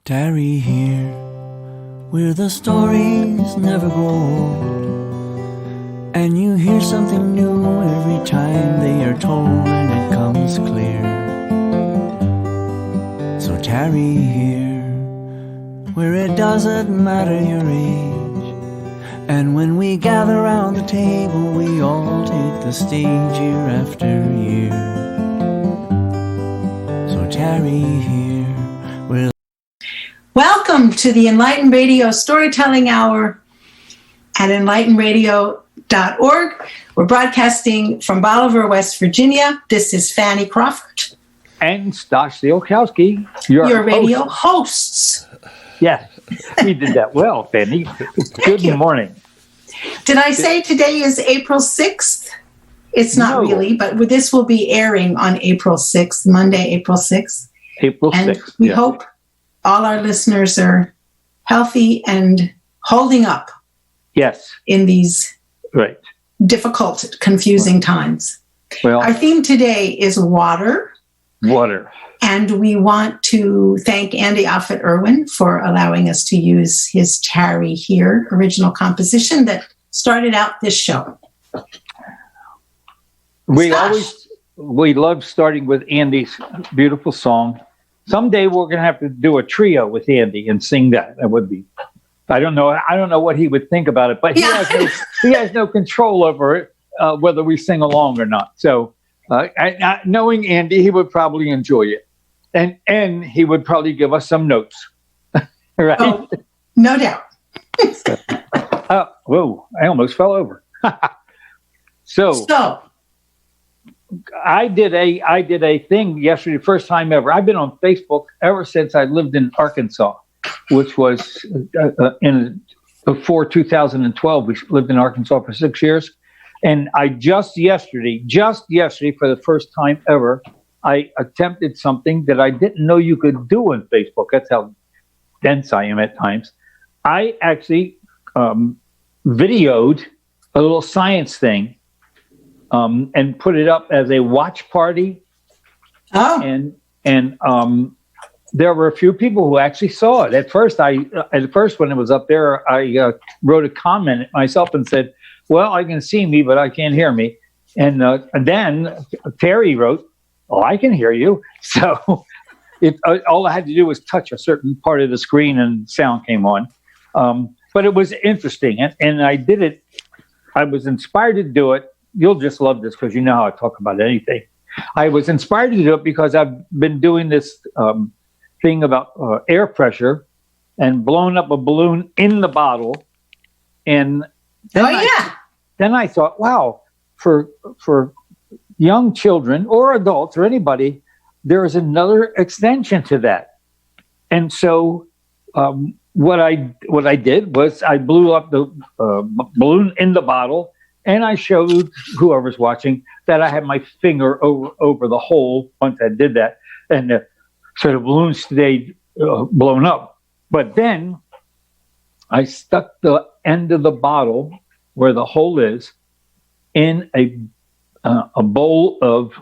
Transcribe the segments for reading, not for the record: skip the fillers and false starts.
Tarry here, where the stories never grow old, and you hear something new every time they are told, and it comes clear. So tarry here, where it doesn't matter your age, and when we gather round the table, we all take the stage year after year. So tarry here, where Welcome to the Enlighten Radio Storytelling Hour at enlightenradio.org. We're broadcasting from Bolivar, West Virginia. This is Fanny Crawford. And Stosh Ziolkowski, your radio hosts. Yes, you did that well, Fanny. Good morning. Did I say today is April 6th? It's not really, but this will be airing on April 6th, Monday, April 6th. April 6th. And we hope all our listeners are healthy and holding up. Yes. In these difficult, confusing times. Well, our theme today is water. Water. And we want to thank Andy Offit Irwin for allowing us to use his Tarry Here original composition that started out this show. We love starting with Andy's beautiful song. Someday we're going to have to do a trio with Andy and sing that. That would be, I don't know what he would think about it, but he has no control over it, whether we sing along or not. So knowing Andy, he would probably enjoy it. And he would probably give us some notes. Right? Oh, no doubt. Whoa, I almost fell over. So I did a thing yesterday, first time ever. I've been on Facebook ever since I lived in Arkansas, which was before 2012. We lived in Arkansas for 6 years. And I just yesterday, for the first time ever, I attempted something that I didn't know you could do on Facebook. That's how dense I am at times. I actually videoed a little science thing and put it up as a watch party. Oh. And there were a few people who actually saw it. At first, when it was up there, I wrote a comment myself and said, well, I can see me, but I can't hear me. And then Terry wrote, oh, I can hear you. So all I had to do was touch a certain part of the screen and sound came on. But it was interesting. And I did it. I was inspired to do it. You'll just love this because you know how I talk about anything. I was inspired to do it because I've been doing this thing about air pressure and blowing up a balloon in the bottle. And then I thought, wow, for young children or adults or anybody, there is another extension to that. And so what I did was I blew up the balloon in the bottle, and I showed whoever's watching that I had my finger over the hole once I did that. And so the balloon stayed blown up. But then I stuck the end of the bottle where the hole is in a bowl of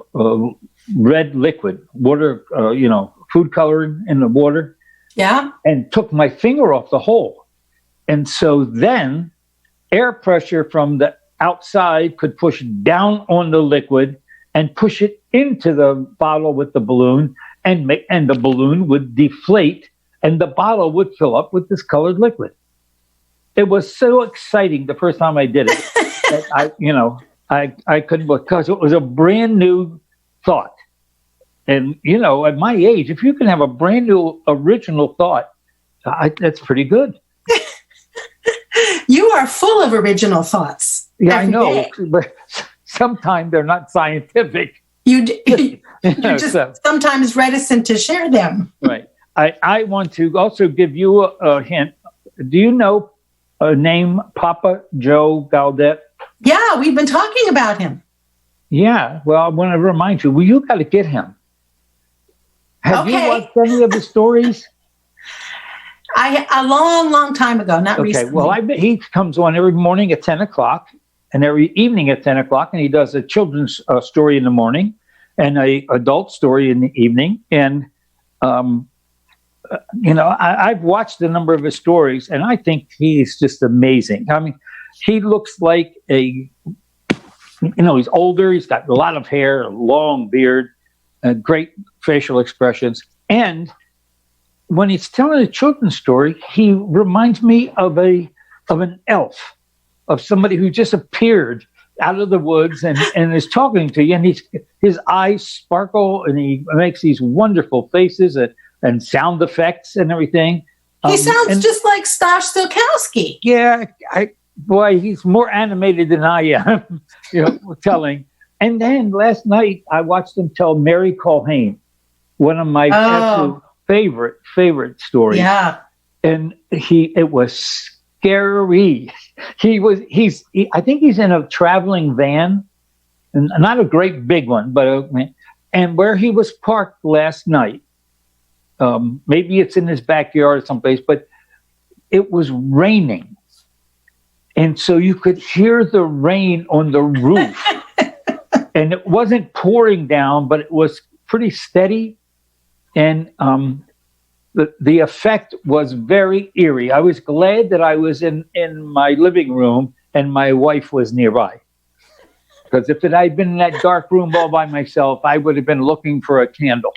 red liquid, water, food coloring in the water. Yeah. And took my finger off the hole. And so then air pressure from the outside could push down on the liquid and push it into the bottle with the balloon, and the balloon would deflate and the bottle would fill up with this colored liquid. It was so exciting the first time I did it that I couldn't, because it was a brand new thought. And, at my age, if you can have a brand new original thought, that's pretty good. You are full of original thoughts. Yeah, I know, but sometimes they're not scientific. You're just sometimes reticent to share them. Right. I want to also give you a hint. Do you know a name, Papa Joe Gaudet? Yeah, we've been talking about him. Yeah, well, I want to remind you, you got to get him. Have you watched any of the stories? A long time ago, not recently. Well, he comes on every morning at 10 o'clock and every evening at 10 o'clock, and he does a children's story in the morning and a adult story in the evening. And I've watched a number of his stories, and I think he's just amazing. I mean, he looks like he's older. He's got a lot of hair, a long beard, great facial expressions. And when he's telling a children's story, he reminds me of an elf, of somebody who just appeared out of the woods and is talking to you. And his eyes sparkle, and he makes these wonderful faces and sound effects and everything. He sounds just like Stash Stokowski. Yeah, he's more animated than I am, telling. And then last night I watched him tell Mary Culhane, one of my absolute favorite stories. Yeah, and it was scary. I think he's in a traveling van, and not a great big one, but and where he was parked last night. Maybe it's in his backyard or someplace, but it was raining. And so you could hear the rain on the roof. And it wasn't pouring down, but it was pretty steady. And the effect was very eerie. I was glad that I was in my living room and my wife was nearby. Because if it had been in that dark room all by myself, I would have been looking for a candle.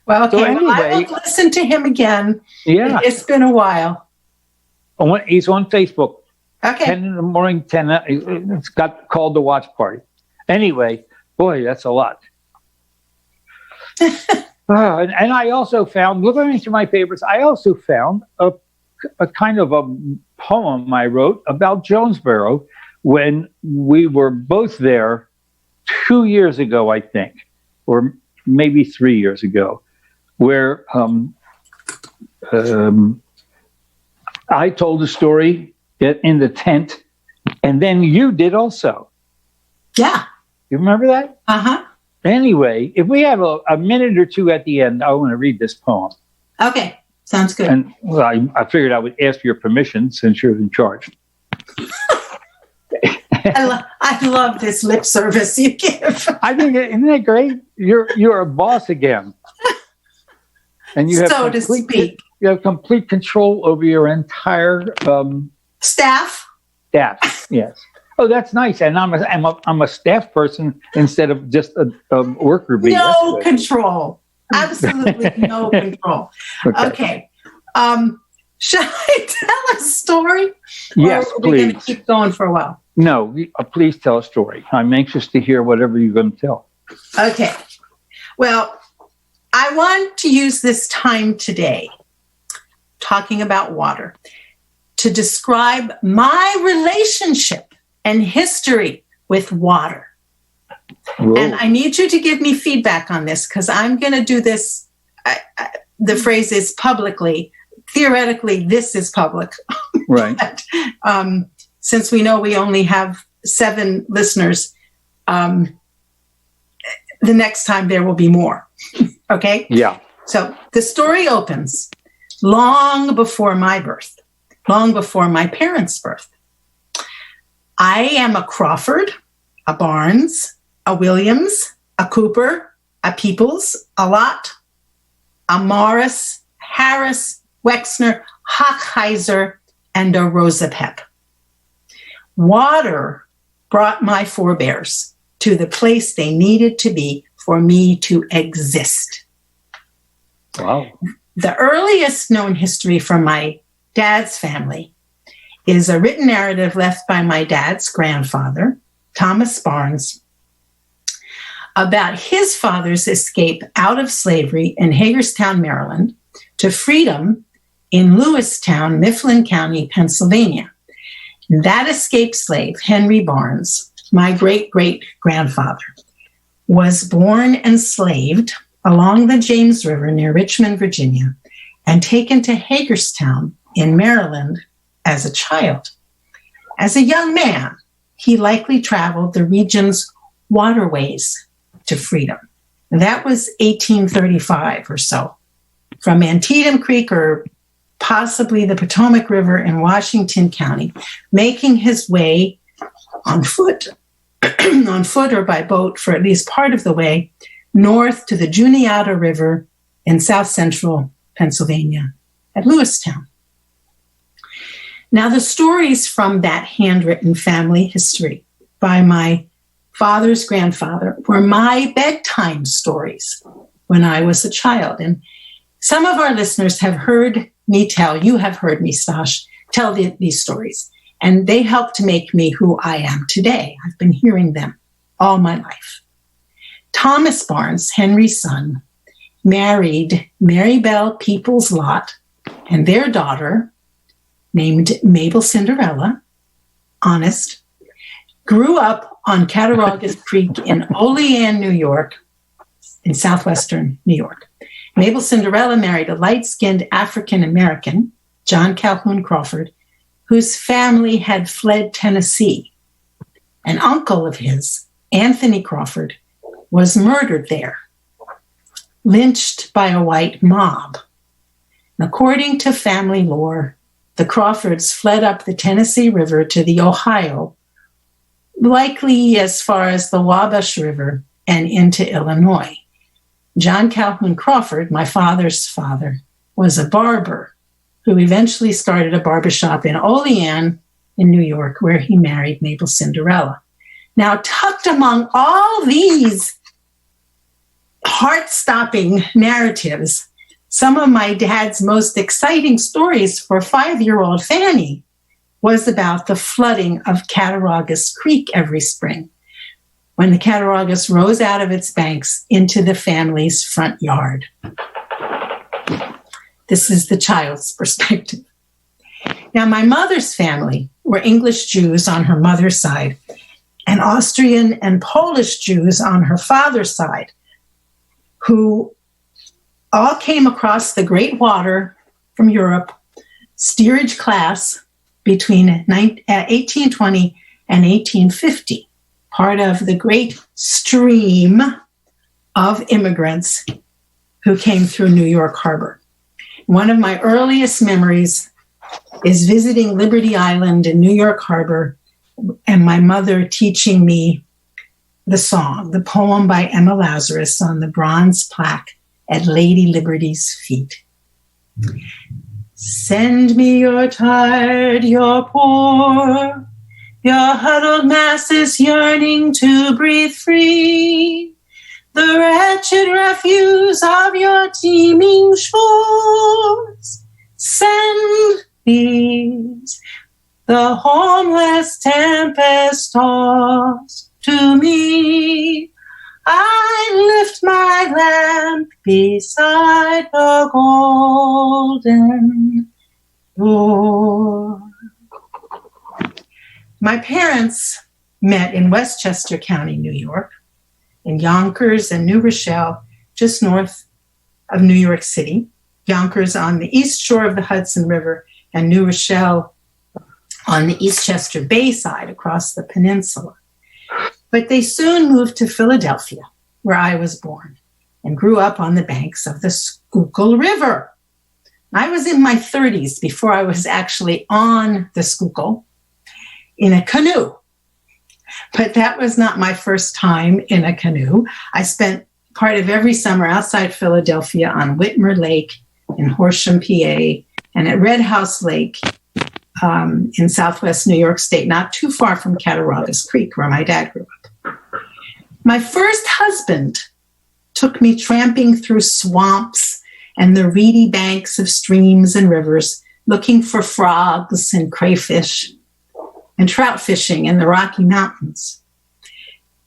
Well, okay. So anyway, I will listen to him again. Yeah. It's been a while. He's on Facebook. Okay. 10 in the morning, 10. It's got called the watch party. Anyway, boy, that's a lot. And I also found, looking into my papers, I also found a kind of a poem I wrote about Jonesboro when we were both there 2 years ago, I think, or maybe 3 years ago, where I told a story in the tent, and then you did also. Yeah. You remember that? Uh-huh. Anyway, if we have a minute or two at the end, I want to read this poem. Okay. Sounds good. And I figured I would ask your permission since you're in charge. I love this lip service you give. I think, isn't that great? You're a boss again. And you have so to speak. You have complete control over your entire Staff. Yes. Oh, that's nice. And I'm a staff person instead of just a worker bee. No control. Absolutely no control. Okay. Shall I tell a story? Yes, or are we please. going to keep going for a while? No, please tell a story. I'm anxious to hear whatever you're going to tell. Okay. Well, I want to use this time today, talking about water, to describe my relationship and history with water. Whoa. And I need you to give me feedback on this because I'm going to do this. The phrase is publicly. Theoretically, this is public. Right. But, since we know we only have 7 listeners, the next time there will be more. Okay? Yeah. So the story opens long before my birth, long before my parents' birth. I am a Crawford, a Barnes, a Williams, a Cooper, a Peoples, a Lott, a Morris, Harris, Wexner, Hochheiser, and a Rosapep. Water brought my forebears to the place they needed to be for me to exist. Wow. The earliest known history from my dad's family is a written narrative left by my dad's grandfather, Thomas Barnes, about his father's escape out of slavery in Hagerstown, Maryland, to freedom in Lewistown, Mifflin County, Pennsylvania. That escaped slave, Henry Barnes, my great-great-grandfather, was born enslaved along the James River near Richmond, Virginia, and taken to Hagerstown in Maryland as a child. As a young man, he likely traveled the region's waterways to freedom. That was 1835 or so. From Antietam Creek or possibly the Potomac River in Washington County, making his way on foot, or by boat for at least part of the way, north to the Juniata River in south central Pennsylvania at Lewistown. Now, the stories from that handwritten family history by my father's grandfather were my bedtime stories when I was a child. And some of our listeners have heard me tell, you have heard me, Stash, tell these stories. And they helped to make me who I am today. I've been hearing them all my life. Thomas Barnes, Henry's son, married Mary Belle Peoples Lott and their daughter, named Mabel Cinderella, honest, grew up on Cattaraugus Creek in Olean, New York, in southwestern New York. Mabel Cinderella married a light-skinned African-American, John Calhoun Crawford, whose family had fled Tennessee. An uncle of his, Anthony Crawford, was murdered there, lynched by a white mob. According to family lore, the Crawfords fled up the Tennessee River to the Ohio, likely as far as the Wabash River and into Illinois. John Calhoun Crawford, my father's father, was a barber who eventually started a barbershop in Olean in New York, where he married Mabel Cinderella. Now, tucked among all these heart-stopping narratives, some of my dad's most exciting stories for 5-year-old Fanny was about the flooding of Cattaraugus Creek every spring, when the Cattaraugus rose out of its banks into the family's front yard. This is the child's perspective. Now, my mother's family were English Jews on her mother's side and Austrian and Polish Jews on her father's side, who all came across the Great Water from Europe, steerage class, between 1820 and 1850, part of the great stream of immigrants who came through New York Harbor. One of my earliest memories is visiting Liberty Island in New York Harbor and my mother teaching me the poem by Emma Lazarus on the bronze plaque at Lady Liberty's feet. Send me your tired, your poor, your huddled masses yearning to breathe free, the wretched refuse of your teeming shores. Send these, the homeless tempest tossed, to me. I lift my lamp beside the golden door. My parents met in Westchester County, New York, in Yonkers and New Rochelle, just north of New York City. Yonkers on the east shore of the Hudson River, and New Rochelle on the Eastchester Bay side across the peninsula. But they soon moved to Philadelphia, where I was born, and grew up on the banks of the Schuylkill River. I was in my 30s before I was actually on the Schuylkill in a canoe. But that was not my first time in a canoe. I spent part of every summer outside Philadelphia on Whitmer Lake in Horsham, PA, and at Red House Lake in southwest New York State, not too far from Cattaraugus Creek, where my dad grew up. My first husband took me tramping through swamps and the reedy banks of streams and rivers, looking for frogs and crayfish and trout fishing in the Rocky Mountains.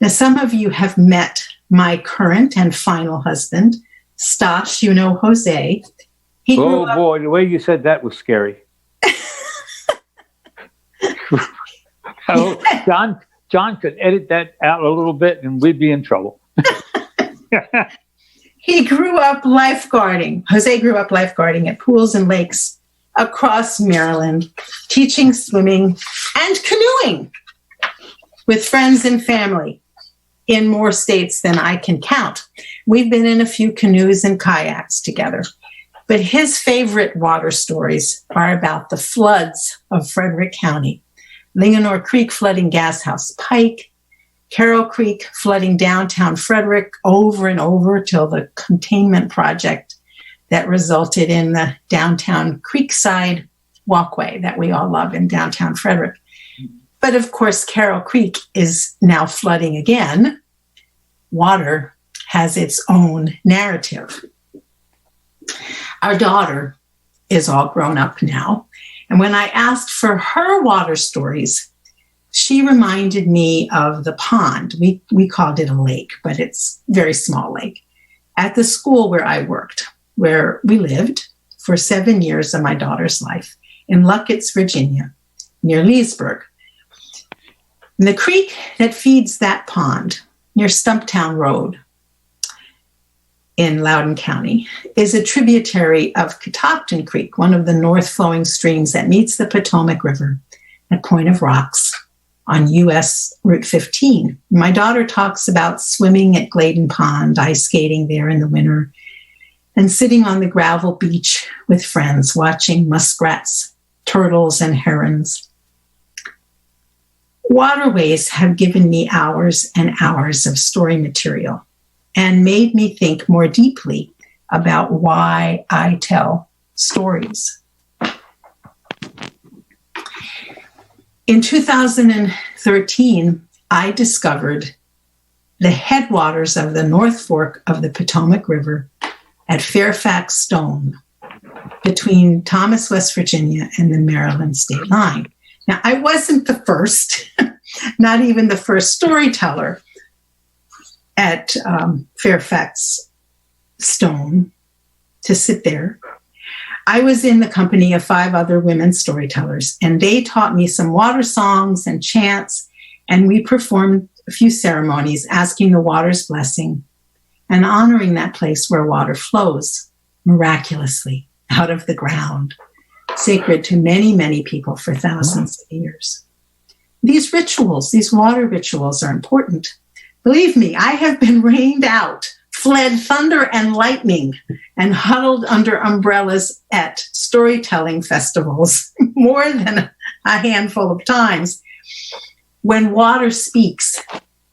Now, some of you have met my current and final husband, Stash, you know Jose. Oh boy, the way you said that was scary. Oh, John could edit that out a little bit and we'd be in trouble. He grew up lifeguarding. Jose grew up lifeguarding at pools and lakes across Maryland, teaching swimming and canoeing with friends and family in more states than I can count. We've been in a few canoes and kayaks together. But his favorite water stories are about the floods of Frederick County. Linganore Creek flooding Gashouse Pike, Carroll Creek flooding downtown Frederick over and over till the containment project that resulted in the downtown Creekside walkway that we all love in downtown Frederick. But of course, Carroll Creek is now flooding again. Water has its own narrative. Our daughter is all grown up now. And when I asked for her water stories, she reminded me of the pond. We called it a lake, but it's a very small lake. At the school where I worked, where we lived for 7 years of my daughter's life, in Luckett's, Virginia, near Leesburg. And the creek that feeds that pond, near Stumptown Road in Loudoun County, is a tributary of Catoctin Creek, one of the north-flowing streams that meets the Potomac River at Point of Rocks on US Route 15. My daughter talks about swimming at Gladen Pond, ice skating there in the winter, and sitting on the gravel beach with friends, watching muskrats, turtles, and herons. Waterways have given me hours and hours of story material and made me think more deeply about why I tell stories. In 2013, I discovered the headwaters of the North Fork of the Potomac River at Fairfax Stone, between Thomas, West Virginia, and the Maryland state line. Now, I wasn't the first, not even the first storyteller at Fairfax Stone to sit there. I was in the company of 5 other women storytellers, and they taught me some water songs and chants, and we performed a few ceremonies asking the water's blessing and honoring that place where water flows miraculously out of the ground, sacred to many, many people for thousands of years. These rituals, these water rituals, are important. Believe me, I have been rained out, fled thunder and lightning, and huddled under umbrellas at storytelling festivals more than a handful of times. When water speaks,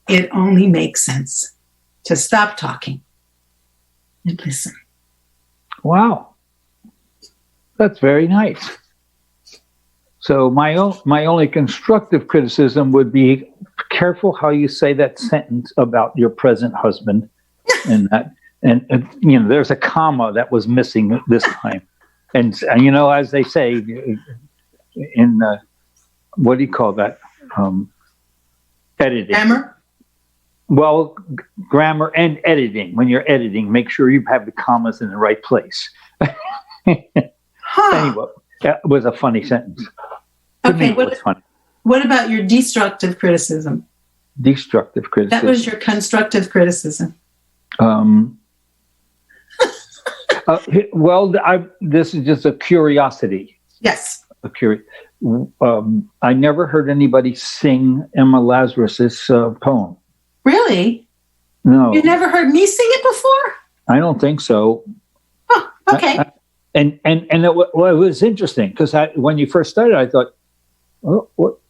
it only makes sense to stop talking and listen. Wow. That's very nice. So my only constructive criticism would be careful how you say that sentence about your present husband, and that, and there's a comma that was missing this time, and as they say in what do you call that, editing. Grammar. Well, grammar and editing. When you're editing, make sure you have the commas in the right place. Anyway, that was a funny sentence. Okay, what about your destructive criticism? Destructive criticism. That was your constructive criticism. This is just a curiosity. Yes. I never heard anybody sing Emma Lazarus's poem. Really? No. You've never heard me sing it before? I don't think so. Oh, okay. And it was interesting because when you first started, I thought,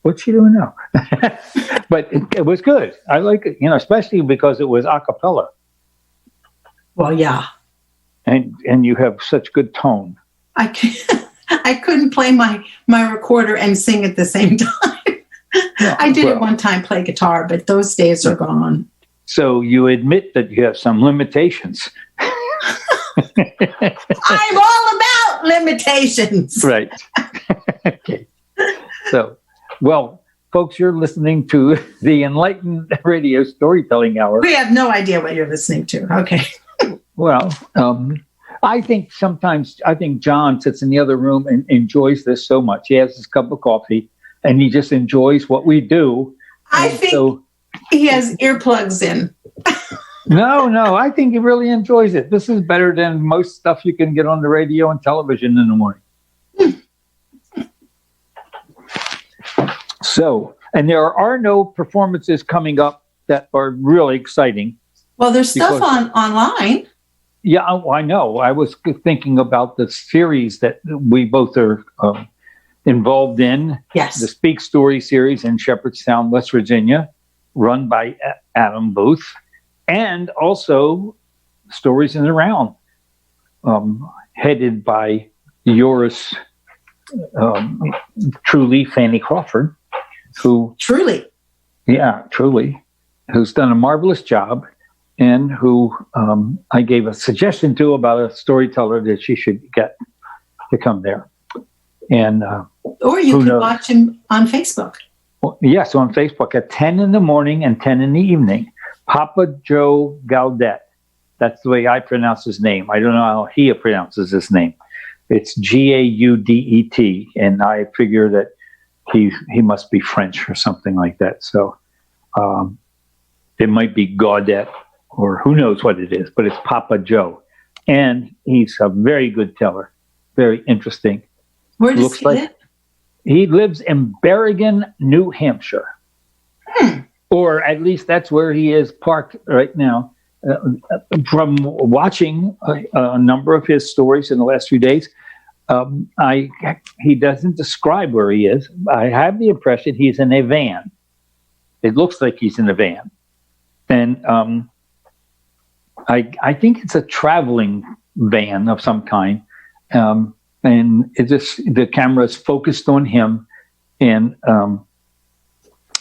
what's she doing now? But it was good. I like it, especially because it was a cappella. Well, yeah. And you have such good tone. I couldn't play my recorder and sing at the same time. No, I did at one time play guitar, but those days are gone. So you admit that you have some limitations. I'm all about limitations. Right. Okay. So, folks, you're listening to the Enlighten Radio Storytelling Hour. We have no idea what you're listening to. Okay. Well, I think John sits in the other room and enjoys this so much. He has his cup of coffee and he just enjoys what we do. I think he has earplugs in. No, I think he really enjoys it. This is better than most stuff you can get on the radio and television in the morning. So, and there are no performances coming up that are really exciting. Well, there's stuff online. Yeah, I know. I was thinking about the series that we both are involved in. Yes. The Speak Story series in Shepherdstown, West Virginia, run by Adam Booth, and also Stories in the Round. headed by yours truly, Fanny Crawford, who Truly. who's done a marvelous job, and who I gave a suggestion to about a storyteller that she should get to come there. And Or you can watch him on Facebook. yes, on Facebook at 10 in the morning and 10 in the evening. Papa Joe Gaudet. That's the way I pronounce his name. I don't know how he pronounces his name. It's Gaudet, and I figure that he must be French or something like that. So it might be Gaudet, or who knows what it is, but it's Papa Joe. And he's a very good teller, very interesting. Where does he live? He lives in Berrigan, New Hampshire. Or at least that's where he is parked right now. From watching a number of his stories in the last few days, he doesn't describe where he is. I have the impression he's in a van. It looks like he's in a van. And I think it's a traveling van of some kind. And the camera is focused on him. And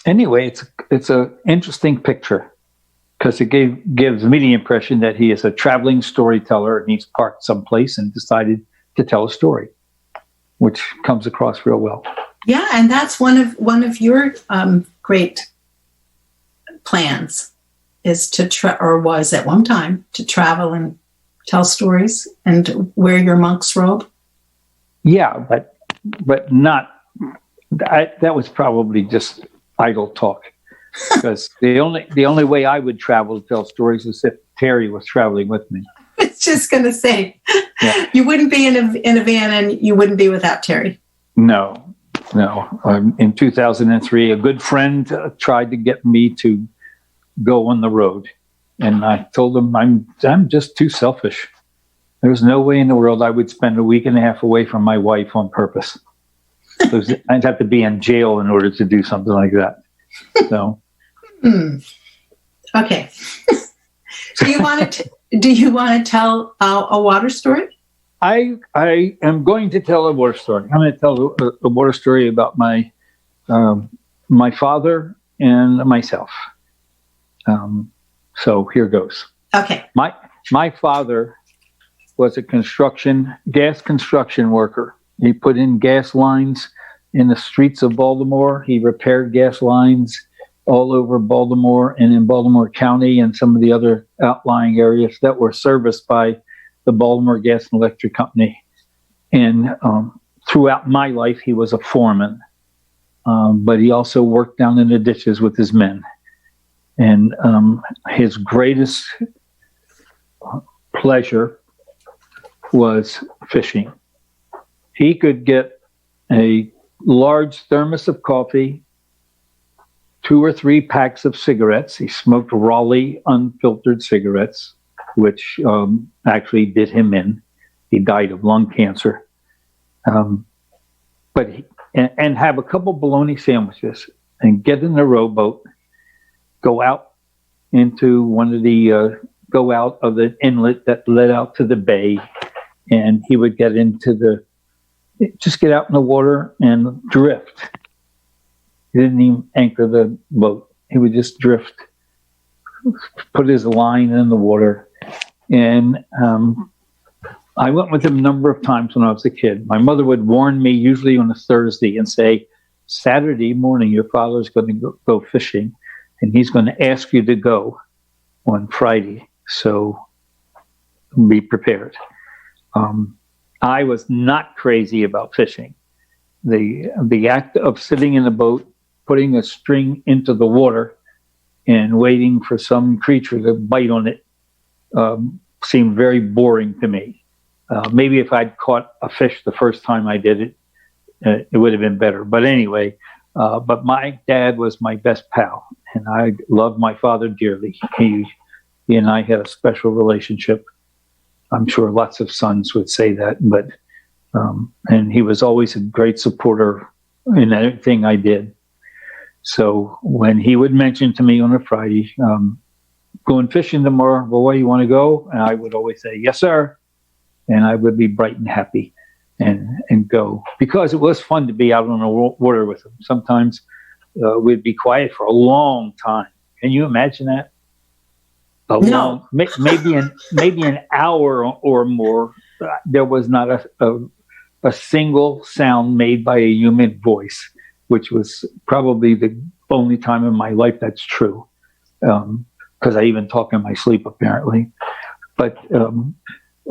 anyway, it's an interesting picture, because it gives me the impression that he is a traveling storyteller, and he's parked someplace and decided to tell a story, which comes across real well. Yeah, and that's one of your great plans, is or was at one time, to travel and tell stories and wear your monk's robe. Yeah, but not. That was probably just idle talk. Because the only way I would travel to tell stories is if Terry was traveling with me. I was just going to say, You wouldn't be in a van, and you wouldn't be without Terry. No. In 2003, a good friend tried to get me to go on the road, and I told him I'm just too selfish. There's no way in the world I would spend a week and a half away from my wife on purpose. I'd have to be in jail in order to do something like that. So, okay. Do you want to tell a water story? I am going to tell a water story. I'm going to tell a water story about my father and myself. So here goes. Okay. My father was a gas construction worker. He put in gas lines in the streets of Baltimore. He repaired gas lines all over Baltimore and in Baltimore County and some of the other outlying areas that were serviced by the Baltimore Gas and Electric Company. And throughout my life, he was a foreman, but he also worked down in the ditches with his men. And his greatest pleasure was fishing. He could get a large thermos of coffee, 2 or 3 packs of cigarettes. He smoked Raleigh unfiltered cigarettes, which actually did him in. He died of lung cancer. And have a couple bologna sandwiches and get in the rowboat, go out of the inlet that led out to the bay, and he would get out in the water and drift. He didn't even anchor the boat. He would just drift, put his line in the water. And I went with him a number of times when I was a kid. My mother would warn me, usually on a Thursday, and say, Saturday morning, your father's going to go fishing, and he's going to ask you to go on Friday. So be prepared. I was not crazy about fishing. The act of sitting in a boat, putting a string into the water, and waiting for some creature to bite on it seemed very boring to me. Maybe if I'd caught a fish the first time I did it, it would have been better. But anyway, but my dad was my best pal, and I loved my father dearly. He and I had a special relationship. I'm sure lots of sons would say that, but and he was always a great supporter in everything I did. So when he would mention to me on a Friday, going fishing tomorrow, boy, you want to go? And I would always say, yes, sir. and I would be bright and happy and go, because it was fun to be out on the water with them. Sometimes we'd be quiet for a long time. Can you imagine that? No. Maybe an hour or more. There was not a single sound made by a human voice, which was probably the only time in my life that's true. Because I even talk in my sleep, apparently. But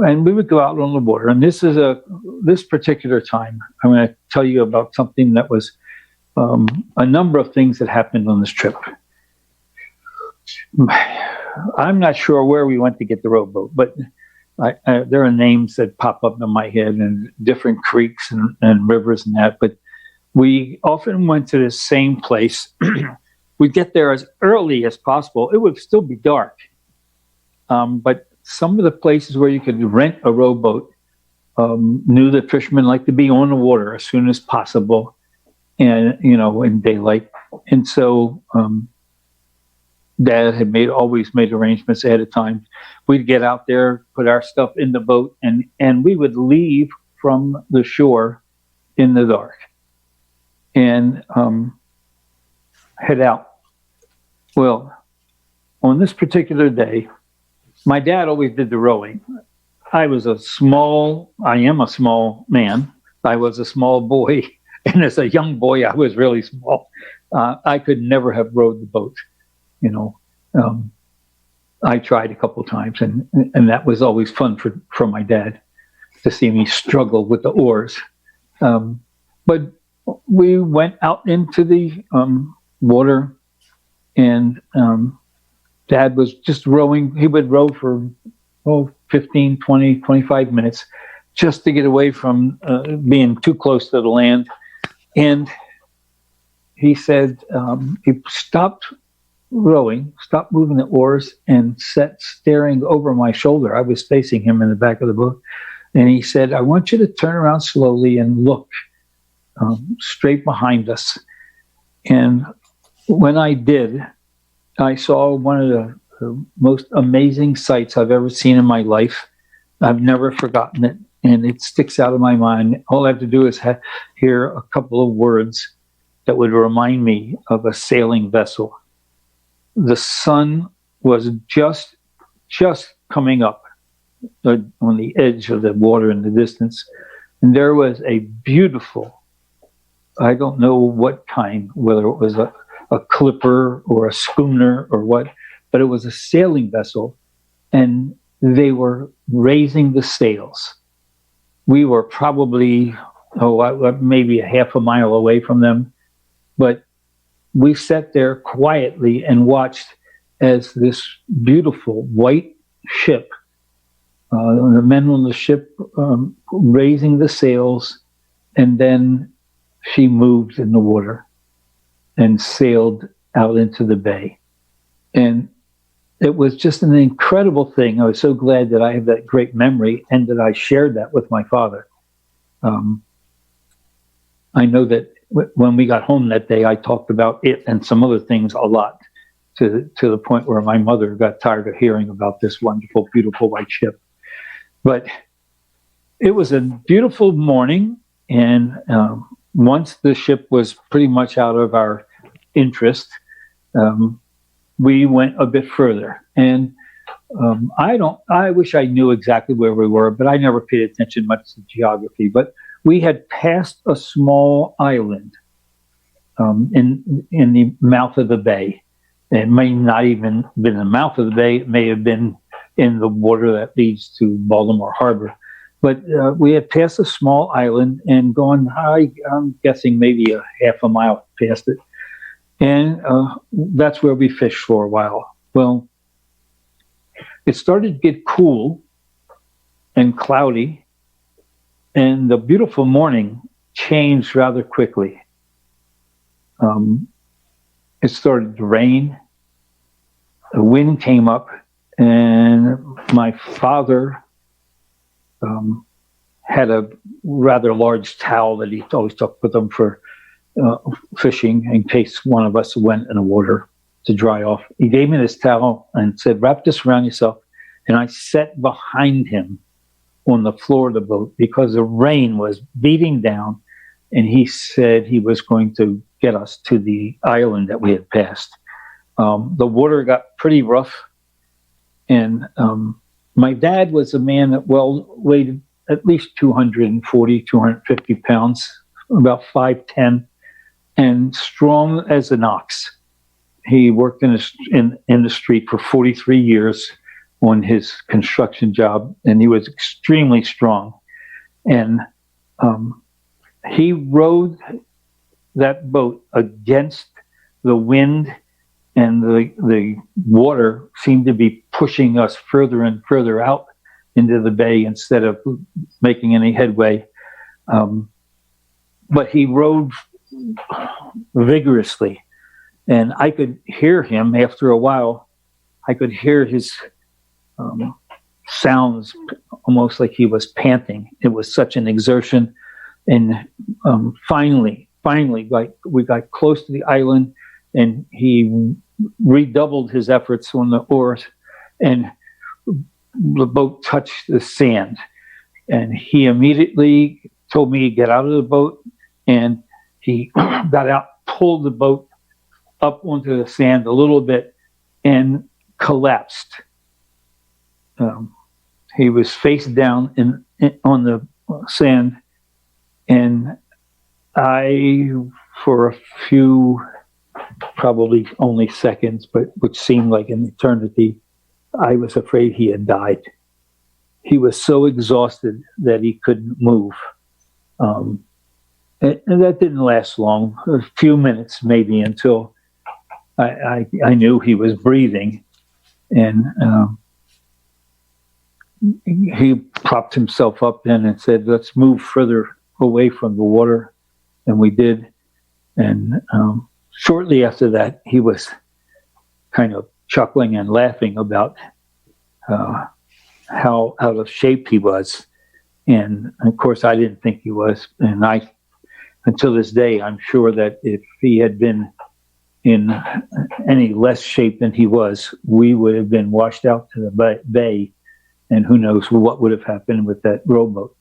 and we would go out on the water. And this particular time, I'm going to tell you about something that was a number of things that happened on this trip. I'm not sure where we went to get the rowboat, but there are names that pop up in my head and different creeks and rivers and that. But we often went to the same place. We'd get there as early as possible. It would still be dark. But some of the places where you could rent a rowboat knew that fishermen like to be on the water as soon as possible, and in daylight. And so Dad had always made arrangements ahead of time. We'd get out there, put our stuff in the boat, and we would leave from the shore in the dark and head out. Well, on this particular day, my dad always did the rowing. I am a small man. I was a small boy. And as a young boy, I was really small. I could never have rowed the boat. I tried a couple of times, and that was always fun for my dad to see me struggle with the oars. But we went out into the water, and Dad was just rowing. He would row for 15, 20, 25 minutes just to get away from being too close to the land. And he said he stopped rowing, stopped moving the oars, and sat staring over my shoulder. I was facing him in the back of the boat. And he said, I want you to turn around slowly and look straight behind us. And when I did, I saw one of the most amazing sights I've ever seen in my life. I've never forgotten it, and it sticks out of my mind. All I have to do is hear a couple of words that would remind me of a sailing vessel. The sun was just coming up on the edge of the water in the distance, and there was a beautiful, I don't know what kind, whether it was a clipper or a schooner or what, but it was a sailing vessel, and they were raising the sails. We were probably, maybe a half a mile away from them, but we sat there quietly and watched as this beautiful white ship, the men on the ship raising the sails, and then she moved in the water and sailed out into the bay. And it was just an incredible thing. I was so glad that I have that great memory and that I shared that with my father. I know that when we got home that day, I talked about it and some other things a lot, to the point where my mother got tired of hearing about this wonderful, beautiful white ship. But it was a beautiful morning, and once the ship was pretty much out of our interest, we went a bit further. And I wish I knew exactly where we were, but I never paid attention much to geography. But we had passed a small island in the mouth of the bay. It may not even been in the mouth of the bay. It may have been in the water that leads to Baltimore Harbor. But we had passed a small island and gone, I'm guessing maybe a half a mile past it. And that's where we fished for a while. Well, it started to get cool and cloudy, and the beautiful morning changed rather quickly. It started to rain. The wind came up, and my father had a rather large towel that he always took with him for fishing in case one of us went in the water to dry off. He gave me this towel and said, wrap this around yourself. And I sat behind him on the floor of the boat because the rain was beating down, and he said he was going to get us to the island that we had passed. The water got pretty rough, and my dad was a man that weighed at least 240, 250 pounds, about 5'10", and strong as an ox. He worked in the street for 43 years on his construction job, and he was extremely strong. And he rowed that boat against the wind, and the water seemed to be pushing us further and further out into the bay instead of making any headway. But he rowed vigorously, and I could hear him after a while. I could hear his sounds almost like he was panting. It was such an exertion. And finally, like we got close to the island, and he redoubled his efforts on the oars, and the boat touched the sand. And he immediately told me to get out of the boat, and he got out, pulled the boat up onto the sand a little bit, and collapsed. He was face down on the sand, and I, for a few, probably only seconds, but which seemed like an eternity, I was afraid he had died. He was so exhausted that he couldn't move. And that didn't last long, a few minutes maybe, until I knew he was breathing. And he propped himself up then and said, "Let's move further away from the water." And we did. And shortly after that, he was kind of chuckling and laughing about how out of shape he was. And of course, I didn't think he was. And until this day, I'm sure that if he had been in any less shape than he was, we would have been washed out to the bay, and who knows what would have happened with that rowboat.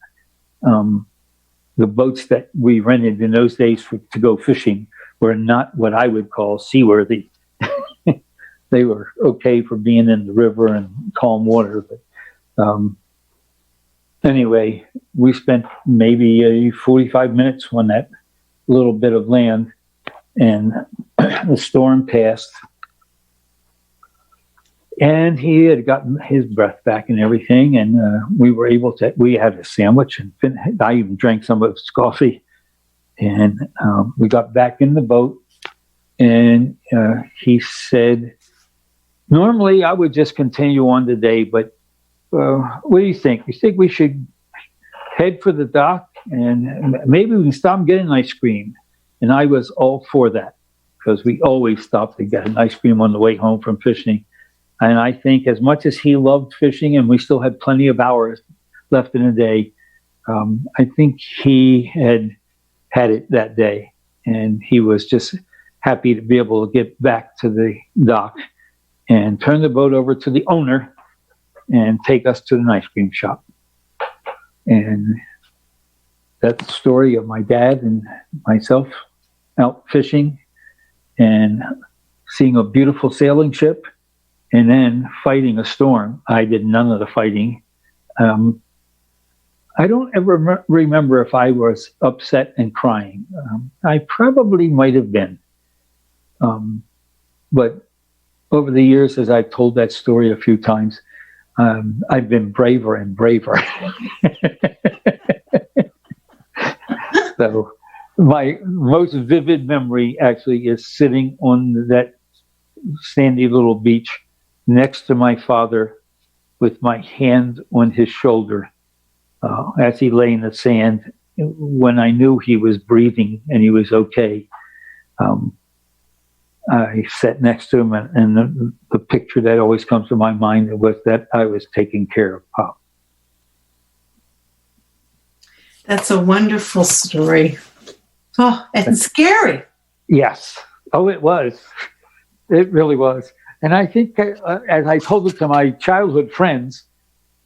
The boats that we rented in those days to go fishing were not what I would call seaworthy. They were okay for being in the river and calm water, but anyway, we spent maybe 45 minutes on that little bit of land, and the storm passed, and he had gotten his breath back and everything, and we had a sandwich, and I even drank some of his coffee, and we got back in the boat, and he said, "Normally I would just continue on today, but what do you think? You think we should head for the dock, and maybe we can stop and get an ice cream?" And I was all for that, because we always stopped to get an ice cream on the way home from fishing. And I think as much as he loved fishing, and we still had plenty of hours left in the day, I think he had it that day. And he was just happy to be able to get back to the dock and turn the boat over to the owner and take us to an ice cream shop. And that's the story of my dad and myself out fishing and seeing a beautiful sailing ship, and then fighting a storm. I did none of the fighting. I don't ever remember if I was upset and crying. I probably might have been. But over the years, as I've told that story a few times, I've been braver and braver. So my most vivid memory actually is sitting on that sandy little beach next to my father with my hand on his shoulder as he lay in the sand, when I knew he was breathing and he was okay. I sat next to him, and the picture that always comes to my mind was that I was taking care of Pop. That's a wonderful story. Oh, and scary. Yes. Oh, it was. It really was. And I think, as I told it to my childhood friends,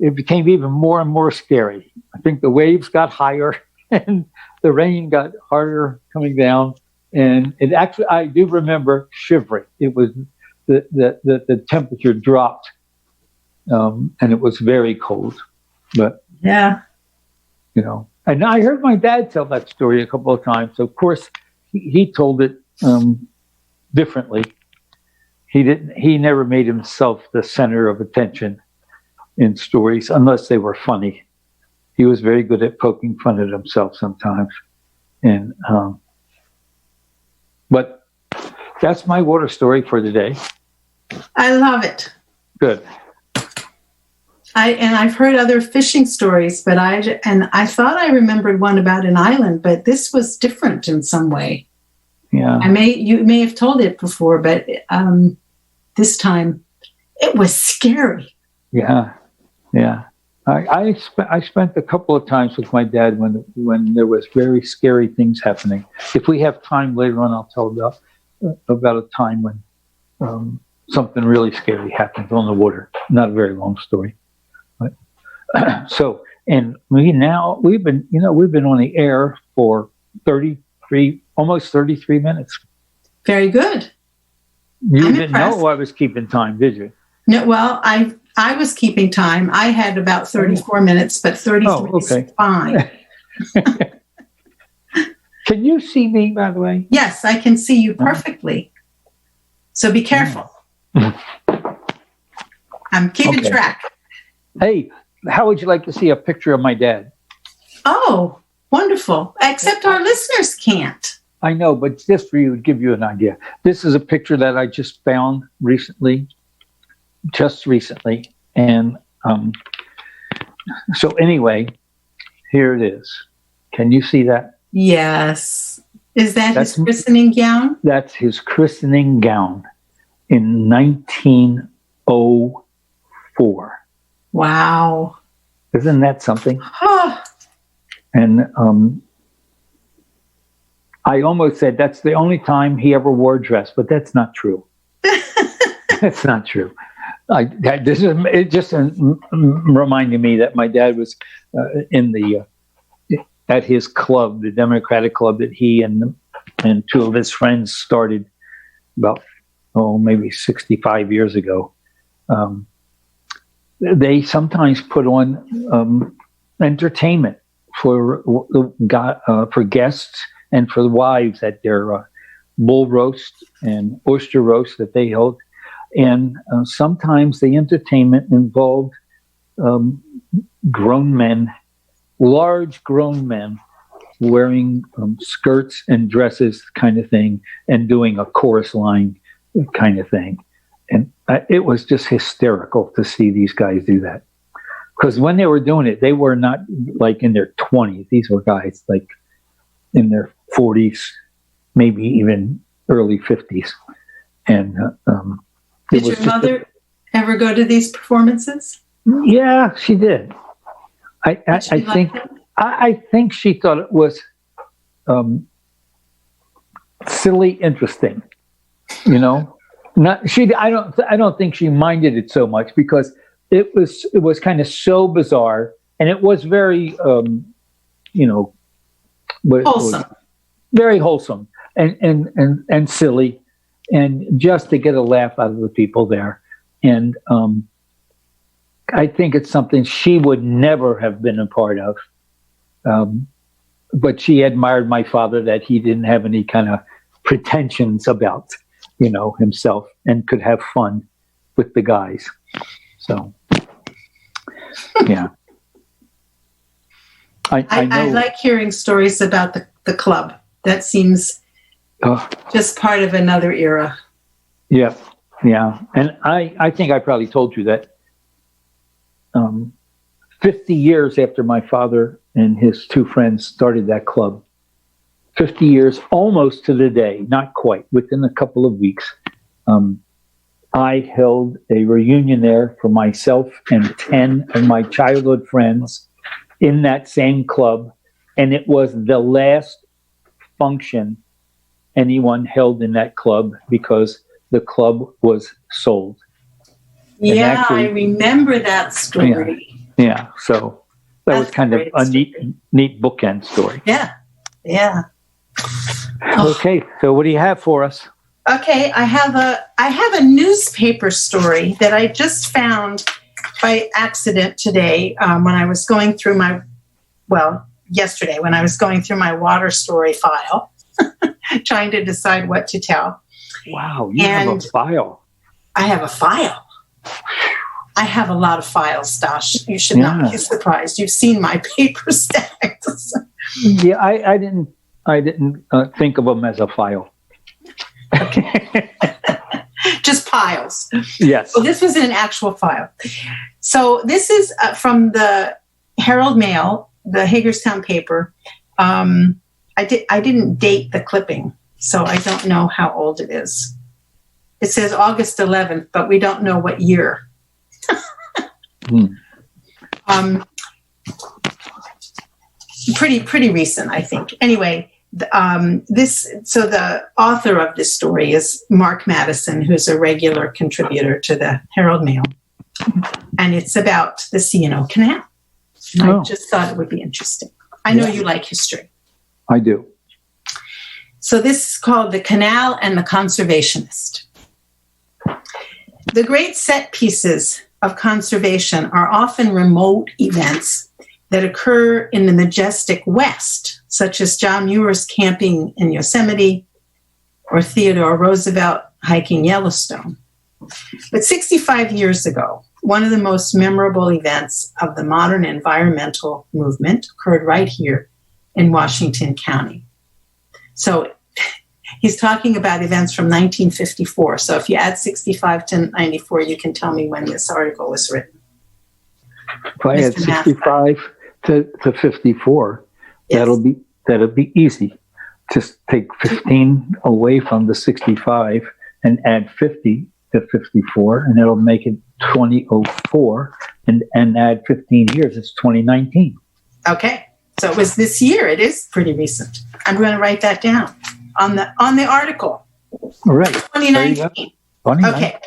it became even more and more scary. I think the waves got higher and the rain got harder coming down. And it actually, I do remember shivering. It was the temperature dropped, and it was very cold. But Yeah. you know, and I heard my dad tell that story a couple of times. So of course, he told it differently. He never made himself the center of attention in stories unless they were funny. He was very good at poking fun at himself sometimes. And but that's my water story for today. I love it. Good. I've heard other fishing stories, but I thought I remembered one about an island, but this was different in some way. Yeah. You may have told it before, but this time it was scary. Yeah. Yeah. I spent a couple of times with my dad when there was very scary things happening. If we have time later on, I'll tell about a time when something really scary happened on the water. Not a very long story. But, so, and we've been on the air for almost 33 minutes. Very good. You I'm didn't impressed. know I was keeping time, did you? No, well, I was keeping time. I had about 34 minutes, but 33 is fine. Can you see me, by the way? Yes, I can see you perfectly. So be careful. I'm keeping track. Hey, how would you like to see a picture of my dad? Oh, wonderful. Except our listeners can't. I know, but just for you, to give you an idea. This is a picture that I just found just recently. And so anyway, here it is. Can you see that? Yes. Is that his christening gown? That's his christening gown in 1904. Wow. Isn't that something? Oh. And I almost said that's the only time he ever wore a dress, but that's not true. That's not true. It just reminded me that my dad was at his club, the Democratic Club that he and two of his friends started about maybe 65 years ago. They sometimes put on entertainment for guests and for the wives at their bull roast and oyster roast that they held. And sometimes the entertainment involved grown men, large grown men, wearing skirts and dresses kind of thing, and doing a chorus line kind of thing. And it was just hysterical to see these guys do that. Because when they were doing it, they were not like in their 20s. These were guys like in their 40s, maybe even early 50s. And did your mother ever go to these performances? Yeah, she did. I think she thought it was silly, interesting. You know, I don't think she minded it so much because it was kind of so bizarre, and it was very wholesome, very wholesome and silly. And just to get a laugh out of the people there. And I think it's something she would never have been a part of. But she admired my father that he didn't have any kind of pretensions about, himself and could have fun with the guys. So, yeah. I know. I like hearing stories about the club. That seems just part of another era. Yeah. And I think I probably told you that 50 years after my father and his two friends started that club, 50 years almost to the day, not quite, within a couple of weeks, I held a reunion there for myself and 10 of my childhood friends in that same club. And it was the last function anyone held in that club because the club was sold. Yeah, actually, I remember that story. Yeah. So that was kind of a neat bookend story. Yeah. Yeah. Okay. So what do you have for us? Okay. I have a newspaper story that I just found by accident today when I was going through yesterday when I was going through my water story file, trying to decide what to tell. Wow. You have a file. I have a file. I have a lot of files, Stosh. You should not be surprised. You've seen my paper stacks. Yeah, I didn't think of them as a file. Okay. Just piles. Yes. Well, this was in an actual file. So this is from the Herald Mail, the Hagerstown paper. I didn't date the clipping, so I don't know how old it is. It says August 11th, but we don't know what year. Pretty recent, I think. Anyway, the author of this story is Mark Madison, who's a regular contributor to the Herald Mail, and it's about the C&O Canal. I just thought it would be interesting. I know you like history. I do. So this is called The Canal and the Conservationist. The great set pieces of conservation are often remote events that occur in the majestic West, such as John Muir's camping in Yosemite or Theodore Roosevelt hiking Yellowstone. But 65 years ago, one of the most memorable events of the modern environmental movement occurred right here in Washington County. So he's talking about events from 1954. So if you add 65 to 94, you can tell me when this article was written. If I add 65 to 54, yes. that'll be easy. Just take 15 away from the 65 and add 50 to 54, and it'll make it 2004, and add 15 years. It's 2019. Okay, so it was this year. It is pretty recent. I'm going to write that down on the article. All right. 2019. Okay.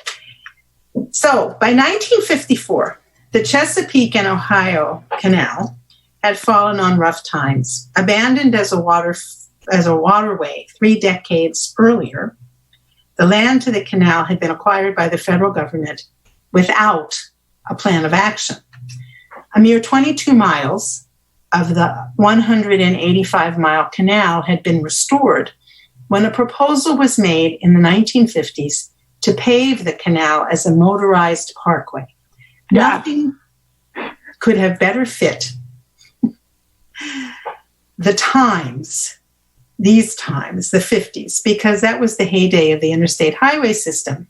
So by 1954, the Chesapeake and Ohio Canal had fallen on rough times. Abandoned as a waterway 3 decades earlier, the land to the canal had been acquired by the federal government without a plan of action. A mere 22 miles of the 185-mile canal had been restored when a proposal was made in the 1950s to pave the canal as a motorized parkway. Nothing could have better fit the times, these times, the 50s, because that was the heyday of the interstate highway system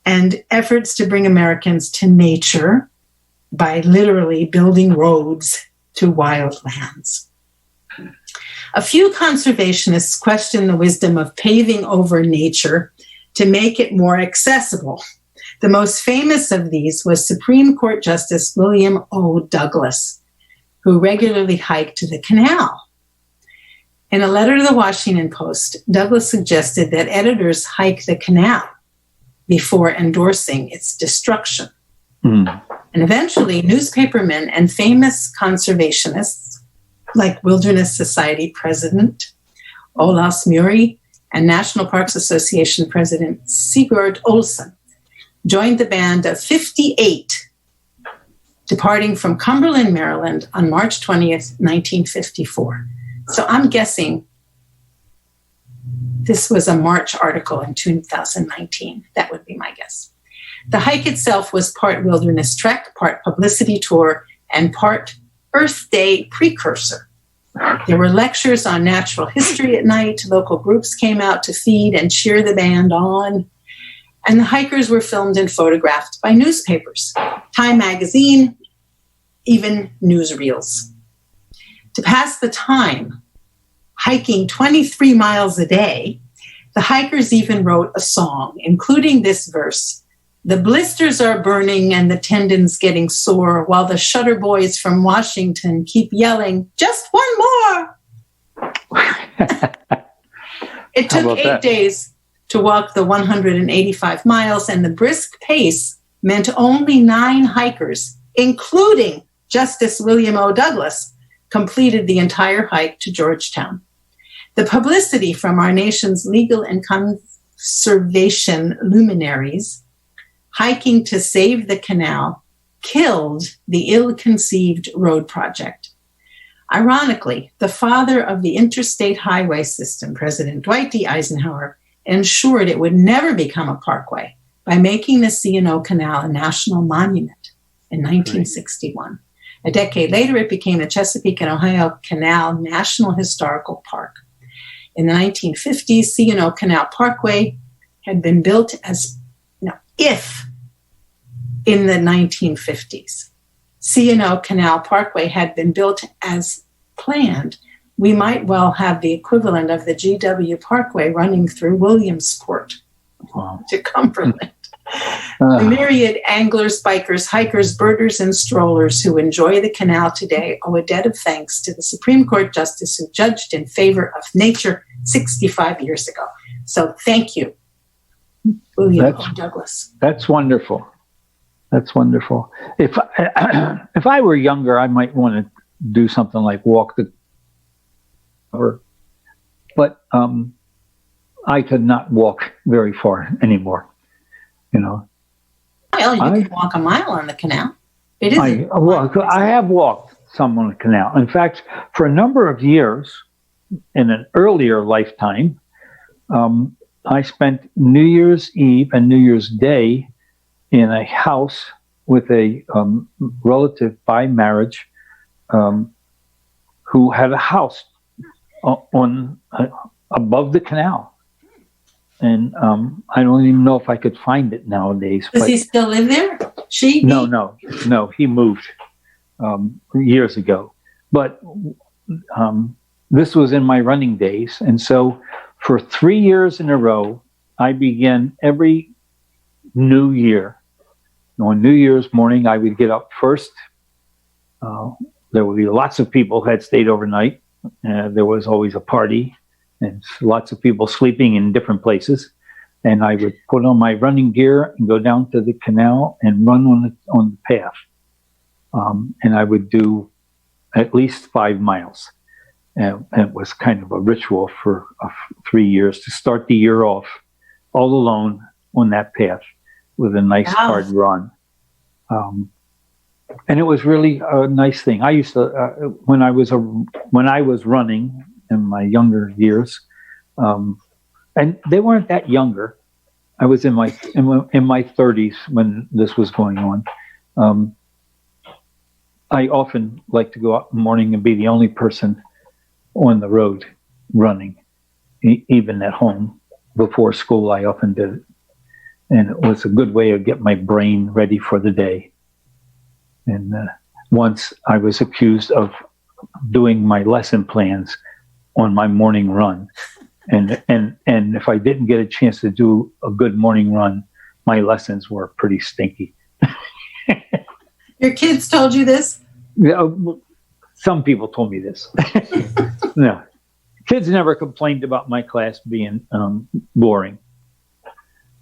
and efforts to bring Americans to nature by literally building roads to wild lands. A few conservationists question the wisdom of paving over nature to make it more accessible. The most famous of these was Supreme Court Justice William O. Douglas, who regularly hiked the canal. In a letter to the Washington Post, Douglas suggested that editors hike the canal before endorsing its destruction. And eventually, newspapermen and famous conservationists, like Wilderness Society President Olaus Muir and National Parks Association President Sigurd Olsen, joined the band of 58, departing from Cumberland, Maryland on March 20th, 1954. So I'm guessing this was a March article in 2019. That would be my guess. The hike itself was part wilderness trek, part publicity tour, and part Earth Day precursor. There were lectures on natural history at night. Local groups came out to feed and cheer the band on. And the hikers were filmed and photographed by newspapers, Time magazine, even newsreels. To pass the time, hiking 23 miles a day, the hikers even wrote a song, including this verse: "The blisters are burning and the tendons getting sore, while the shutter boys from Washington keep yelling, 'Just one more!'" It took 8 days to walk the 185 miles, and the brisk pace meant only 9 hikers, including Justice William O. Douglas completed the entire hike to Georgetown. The publicity from our nation's legal and conservation luminaries hiking to save the canal killed the ill-conceived road project. Ironically, the father of the interstate highway system, President Dwight D. Eisenhower, ensured it would never become a parkway by making the C&O Canal a national monument in 1961. A decade later, it became the Chesapeake and Ohio Canal National Historical Park. In the 1950s, C&O Canal Parkway had been built as, if in the 1950s, C&O Canal Parkway had been built as planned, we might well have the equivalent of the GW Parkway running through Williamsport to Cumberland. The myriad anglers, bikers, hikers, birders, and strollers who enjoy the canal today owe a debt of thanks to the Supreme Court justice who judged in favor of nature 65 years ago. So thank you, William O. Douglas. That's wonderful. That's wonderful. If I were younger, I might want to do something like walk the, but I could not walk very far anymore. Well, you can walk a mile on the canal. It is. I have walked some on the canal. In fact, for a number of years, in an earlier lifetime, I spent New Year's Eve and New Year's Day in a house with a relative by marriage who had a house on above the canal. And I don't even know if I could find it nowadays. Does he still live there? No. He moved years ago. But this was in my running days. And so for 3 years in a row, I began every New Year. On New Year's morning, I would get up first. There would be lots of people who had stayed overnight. There was always a party and lots of people sleeping in different places. And I would put on my running gear and go down to the canal and run on the path. And I would do at least 5 miles. And it was kind of a ritual for 3 years to start the year off all alone on that path with a nice hard run. And it was really a nice thing. I used to, when I was running in my younger years, and they weren't that younger. I was in my 30s when this was going on. I often like to go out in the morning and be the only person on the road running, even at home. Before school, I often did it. And it was a good way to get my brain ready for the day. And once I was accused of doing my lesson plans on my morning run. And if I didn't get a chance to do a good morning run, my lessons were pretty stinky. Your kids told you this? Yeah, some people told me this. No, kids never complained about my class being boring.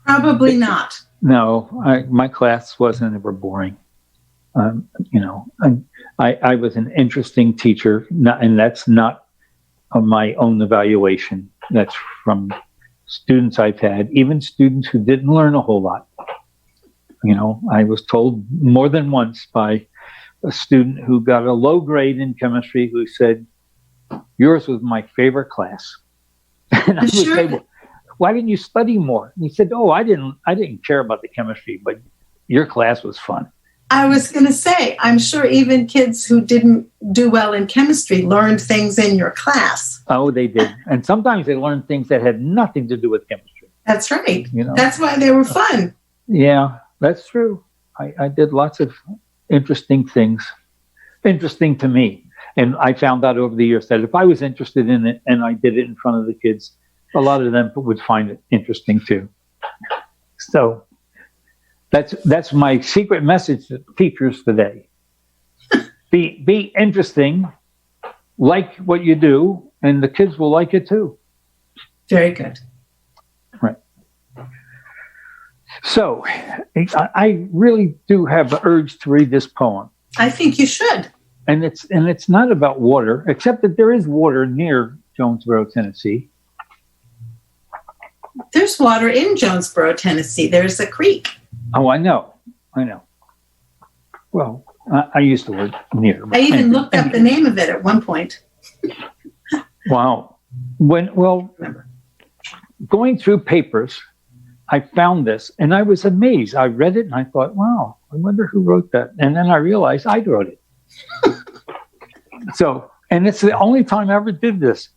Probably not. No, my class wasn't ever boring. I was an interesting teacher, and that's not my own evaluation. That's from students I've had, even students who didn't learn a whole lot. I was told more than once by a student who got a low grade in chemistry who said, "Yours was my favorite class." And I would say, "Well, why didn't you study more?" And he said, "Oh, I didn't care about the chemistry, but your class was fun." I was going to say, I'm sure even kids who didn't do well in chemistry learned things in your class. Oh, they did. And sometimes they learned things that had nothing to do with chemistry. That's right. That's why they were fun. Yeah, that's true. I did lots of interesting things, interesting to me. And I found out over the years that if I was interested in it and I did it in front of the kids, a lot of them would find it interesting too. So that's my secret message to teachers today. Be interesting, like what you do, and the kids will like it too. Very good. Right. So I really do have the urge to read this poem. I think you should. And it's not about water, except that there is water near Jonesboro, Tennessee. There's water in Jonesboro, Tennessee. There's a creek. Oh, I know. Well, I used the word near. I even looked up the name of it at one point. Wow. Going through papers, I found this and I was amazed. I read it and I thought, wow, I wonder who wrote that. And then I realized I wrote it. And it's the only time I ever did this,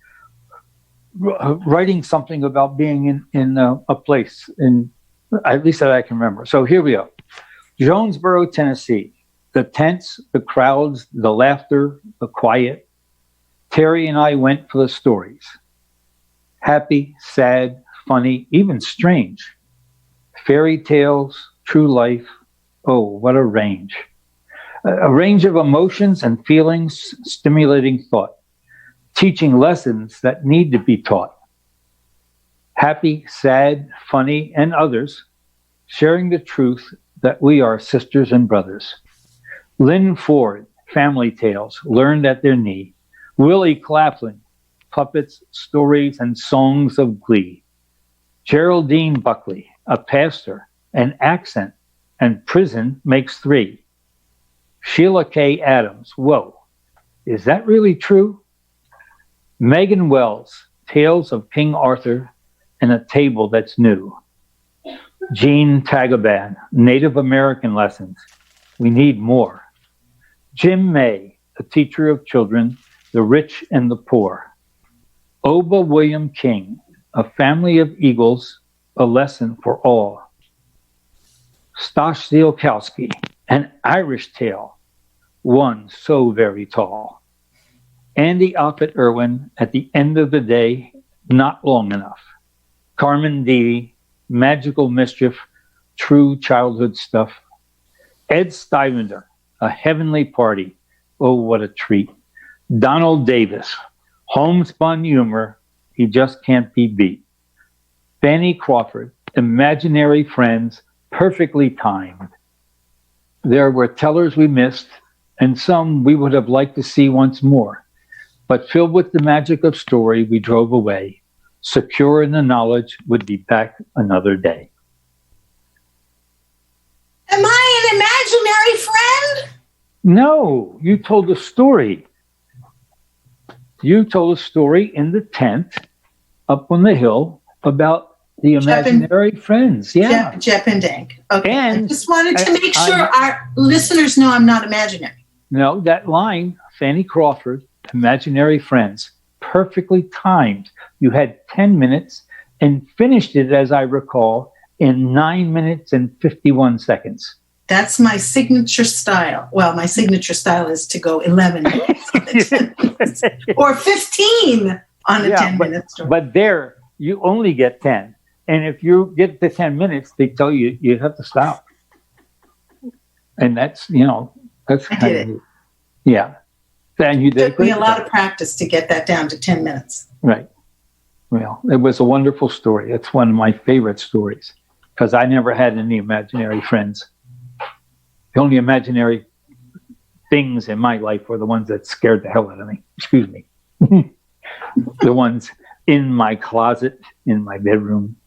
writing something about being in a place, at least that I can remember. So here we go. Jonesboro, Tennessee. The tents, the crowds, the laughter, the quiet. Terry and I went for the stories. Happy, sad, funny, even strange. Fairy tales, true life. Oh, what a range. A range of emotions and feelings, stimulating thought. Teaching lessons that need to be taught. Happy, sad, funny, and others. Sharing the truth that we are sisters and brothers. Lynn Ford, family tales, learned at their knee. Willie Claflin, puppets, stories, and songs of glee. Geraldine Buckley, a pastor, an accent, and prison makes three. Sheila K. Adams, whoa, is that really true? Megan Wells, tales of King Arthur and a table that's new. Jean Tagaban, Native American lessons. We need more. Jim May, a teacher of children, the rich and the poor. Oba William King, a family of eagles, a lesson for all. Stosh Zielkowski, an Irish tale, one so very tall. Andy Offit Irwin, at the end of the day, not long enough. Carmen D, magical mischief, true childhood stuff. Ed Stivender, a heavenly party, oh, what a treat. Donald Davis, homespun humor, he just can't be beat. Fanny Crawford, imaginary friends, perfectly timed. There were tellers we missed, and some we would have liked to see once more. But filled with the magic of story, we drove away, secure in the knowledge would be back another day. Am I an imaginary friend? No, you told a story. You told a story in the tent up on the hill about the imaginary friends. Yeah. Jep and Dank. Okay. And I just wanted to make sure our listeners know I'm not imaginary. No, that line, Fanny Crawford, imaginary friends, perfectly timed. You had 10 minutes and finished it, as I recall, in 9 minutes and 51 seconds. That's my signature style. Well, my signature style is to go 11 minutes on the 10 minutes or 15 on a 10-minute story. But there, you only get 10. And if you get to 10 minutes, they tell you you have to stop. And that's, that's I did it. Yeah. And you did. It took me a lot of practice to get that down to 10 minutes. Right. Well, it was a wonderful story. It's one of my favorite stories because I never had any imaginary friends. The only imaginary things in my life were the ones that scared the hell out of me. Excuse me. The ones in my closet, in my bedroom,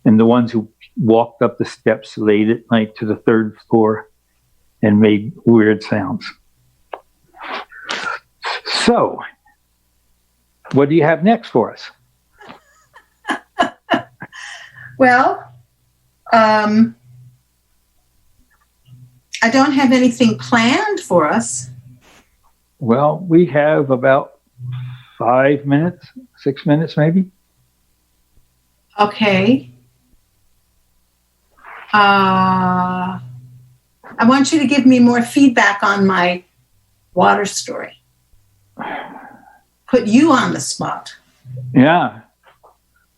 and the ones who walked up the steps late at night to the third floor and made weird sounds. So, what do you have next for us? Well, I don't have anything planned for us. Well, we have about 5 minutes, 6 minutes maybe. Okay. I want you to give me more feedback on my water story. Put you on the spot. Yeah.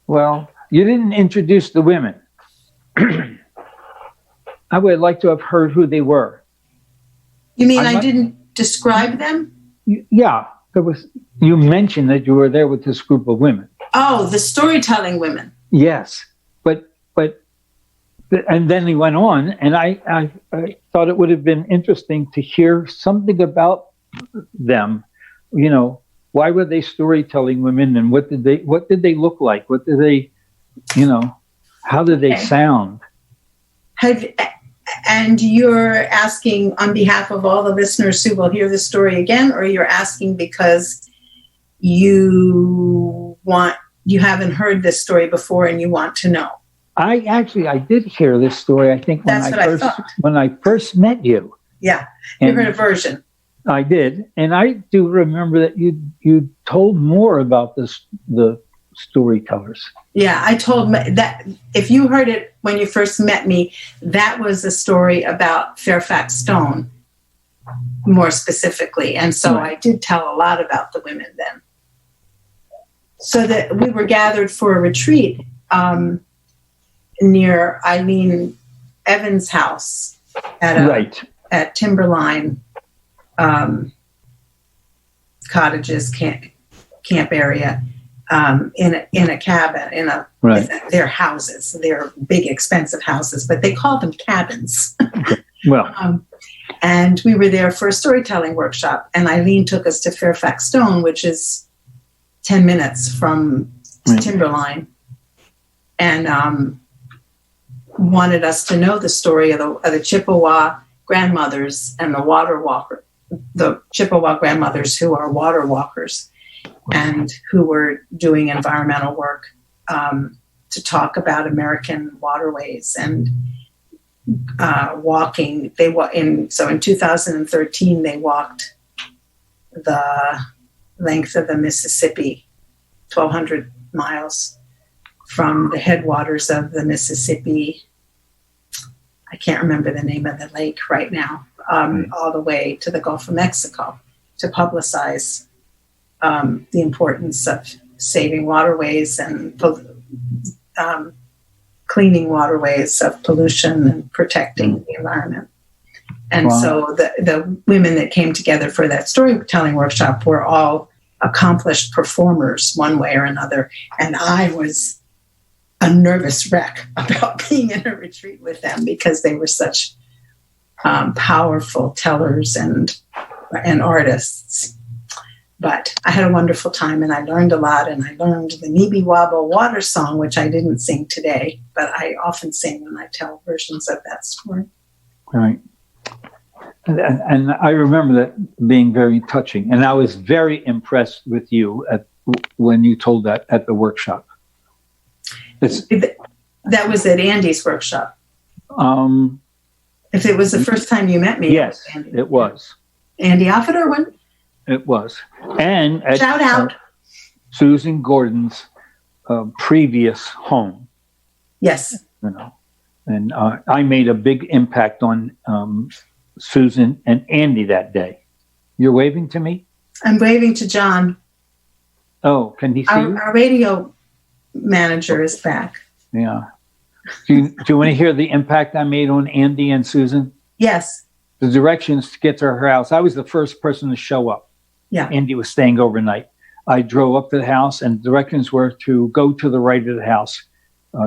Well, you didn't introduce the women. I would like to have heard who they were. You mean I didn't describe them? Yeah. You mentioned that you were there with this group of women. Oh, the storytelling women. Yes. But and then he went on, and I thought it would have been interesting to hear something about them. Why were they storytelling women, and what did they look like? What did they, how did they sound? And you're asking on behalf of all the listeners who will hear the story again, or you're asking because you haven't heard this story before and you want to know? I did hear this story. I think when I first met you. Yeah, you heard a version. I did, and I do remember that you told more about the storytellers. Yeah, I told that if you heard it when you first met me, that was a story about Fairfax Stone, more specifically, and so I did tell a lot about the women then. So that we were gathered for a retreat near Eileen Evans' house at Timberline cottages camp area, in a cabin in their houses. They're big expensive houses, but they call them cabins. And we were there for a storytelling workshop, and Eileen took us to Fairfax Stone, which is 10 minutes from Timberline, and wanted us to know the story of the Chippewa grandmothers and the Chippewa grandmothers who are water walkers and who were doing environmental work to talk about American waterways and walking. In 2013 they walked the length of the Mississippi, 1,200 miles from the headwaters of the Mississippi. I can't remember the name of the lake right now, all the way to the Gulf of Mexico to publicize the importance of saving waterways and cleaning waterways of pollution and protecting the environment. And so the women that came together for that storytelling workshop were all accomplished performers one way or another. And I was a nervous wreck about being in a retreat with them because they were such powerful tellers and artists. But I had a wonderful time, and I learned a lot, and I learned the Nibi Wabo water song, which I didn't sing today, but I often sing when I tell versions of that story. Right. And I remember that being very touching, and I was very impressed with you when you told that at the workshop. That was at Andy's workshop. If it was the first time you met me. Yes, it was. Andy Offiter one? It was. And shout out. Susan Gordon's previous home. Yes. And I made a big impact on Susan and Andy that day. You're waving to me? I'm waving to John. Oh, can he see you? Our radio manager is back. Yeah. Do you want to hear the impact I made on Andy and Susan? Yes. The directions to get to her house. I was the first person to show up. Yeah. Andy was staying overnight. I drove up to the house, and directions were to go to the right of the house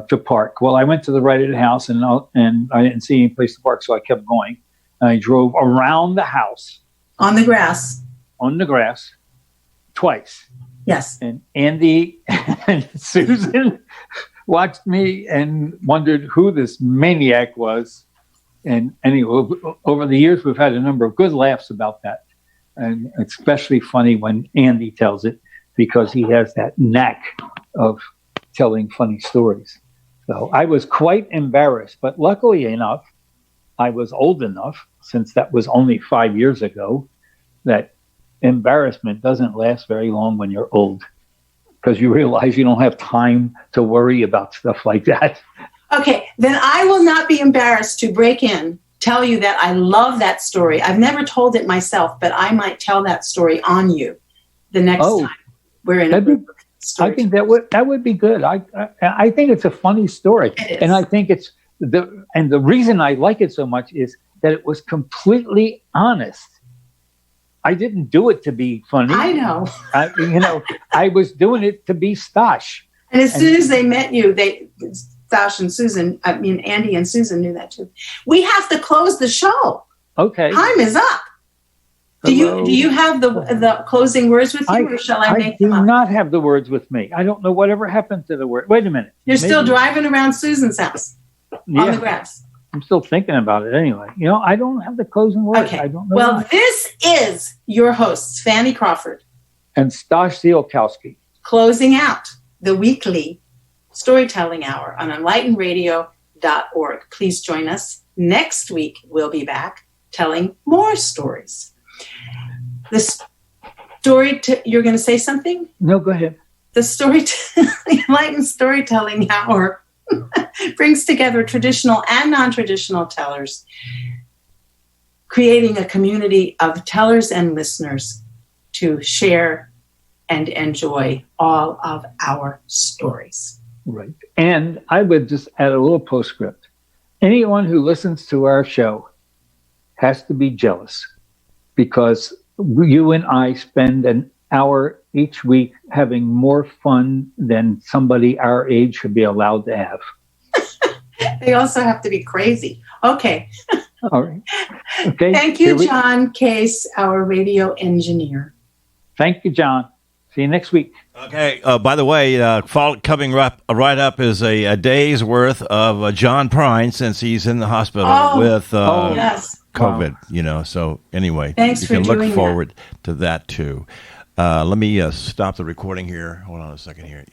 to park. Well, I went to the right of the house, and I didn't see any place to park, so I kept going. And I drove around the house. On the grass. On the grass. Twice. Yes. And Andy and Susan watched me and wondered who this maniac was. And anyway, over the years, we've had a number of good laughs about that. And especially funny when Andy tells it, because he has that knack of telling funny stories. So I was quite embarrassed, but luckily enough, I was old enough, since that was only 5 years ago, that embarrassment doesn't last very long when you're old, because you realize you don't have time to worry about stuff like that. Okay, then I will not be embarrassed to break in, tell you that I love that story. I've never told it myself, but I might tell that story on you the next time we're in a group story. I think that would be good. I think it's a funny story. And I think it's the reason I like it so much is that it was completely honest. I didn't do it to be funny. I know. I was doing it to be Stosh. And as soon as they met you, Josh and Susan, Andy and Susan knew that too. We have to close the show. Okay. Time is up. Do you have the closing words with you, or shall I make them up? I do not have the words with me. I don't know whatever happened to the word. Wait a minute. You're still driving around Susan's house on the grass. I'm still thinking about it anyway. I don't have the closing words. Okay. I don't know. Well, this is your hosts, Fanny Crawford and Stosh Ziolkowski, closing out the weekly storytelling hour on enlightenradio.org. Please join us. Next week, we'll be back telling more stories. The story, you're going to say something? No, go ahead. The Enlightened Storytelling Hour brings together traditional and non-traditional tellers, creating a community of tellers and listeners to share and enjoy all of our stories. Right. And I would just add a little postscript. Anyone who listens to our show has to be jealous, because you and I spend an hour each week having more fun than somebody our age should be allowed to have. They also have to be crazy. Okay. All right. Okay. Thank you, John Case, our radio engineer. Thank you, John. See you next week. Okay. By the way, coming right up is a day's worth of John Prine, since he's in the hospital with yes. COVID. Wow. So anyway, thanks you for can doing look forward to that too. Let me stop the recording here. Hold on a second here.